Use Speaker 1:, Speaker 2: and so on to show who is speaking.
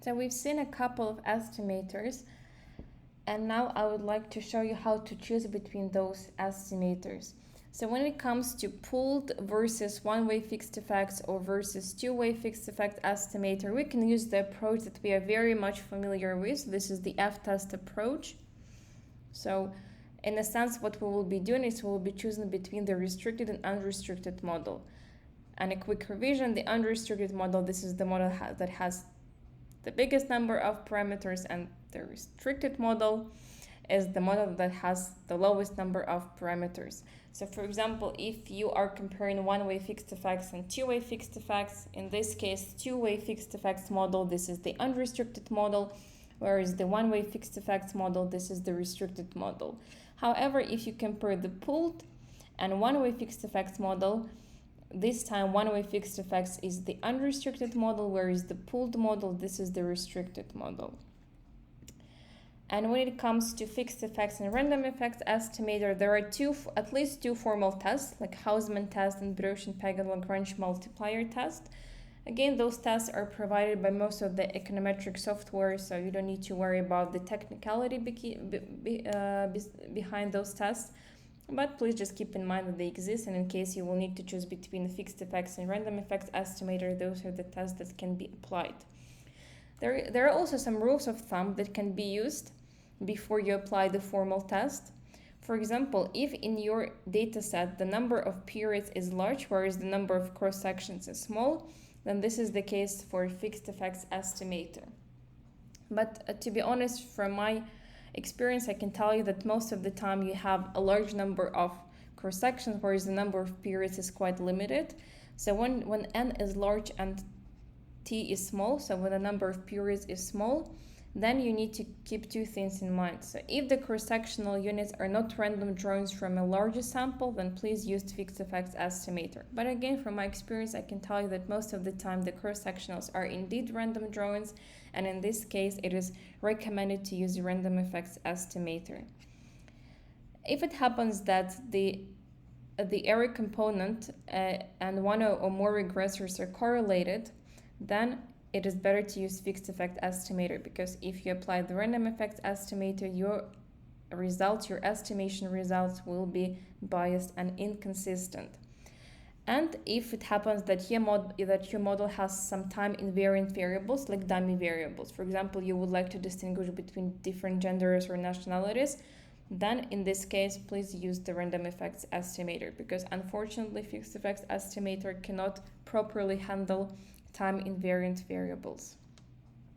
Speaker 1: So we've seen a couple of estimators, and now I would like to show you how to choose between those estimators. So when it comes to pooled versus one-way fixed effects or versus two-way fixed effect estimator, we can use the approach that we are very much familiar with. This is the F-test approach. So in a sense, what we will be doing is we will be choosing between the restricted and unrestricted model. And a quick revision, the unrestricted model, this is the model that has the biggest number of parameters, and the restricted model is the model that has the lowest number of parameters. So for example, if you are comparing one-way fixed effects and two-way fixed effects, in this case, two-way fixed effects model, this is the unrestricted model, whereas the one-way fixed effects model, this is the restricted model. However, if you compare the pooled and one-way fixed effects model, this time one-way fixed effects is the unrestricted model, whereas the pooled model, this is the restricted model. And when it comes to fixed effects and random effects estimator, there are at least two formal tests, like Hausman test and Brouschen-Pagan-Lagrange multiplier test. Again, those tests are provided by most of the econometric software, so you don't need to worry about the technicality behind those tests. But please just keep in mind that they exist, and in case you will need to choose between the fixed effects and random effects estimator, those are the tests that can be applied. There are also some rules of thumb that can be used before you apply the formal test. For example, if in your data set the number of periods is large, whereas the number of cross-sections is small, then this is the case for a fixed effects estimator. But to be honest, from my experience, I can tell you that most of the time you have a large number of cross-sections, whereas the number of periods is quite limited. So when n is large and t is small, so when the number of periods is small, then you need to keep two things in mind. So if the cross-sectional units are not random drawings from a larger sample, then please use the fixed effects estimator. But again, from my experience, I can tell you that most of the time the cross-sectionals are indeed random drawings, and in this case, it is recommended to use the random effects estimator. If it happens that the error component and one or more regressors are correlated, then it is better to use fixed effect estimator, because if you apply the random effects estimator, your estimation results will be biased and inconsistent. And if it happens that your model has some time invariant variables, like dummy variables, for example, you would like to distinguish between different genders or nationalities, then in this case, please use the random effects estimator, because unfortunately, fixed effects estimator cannot properly handle time invariant variables.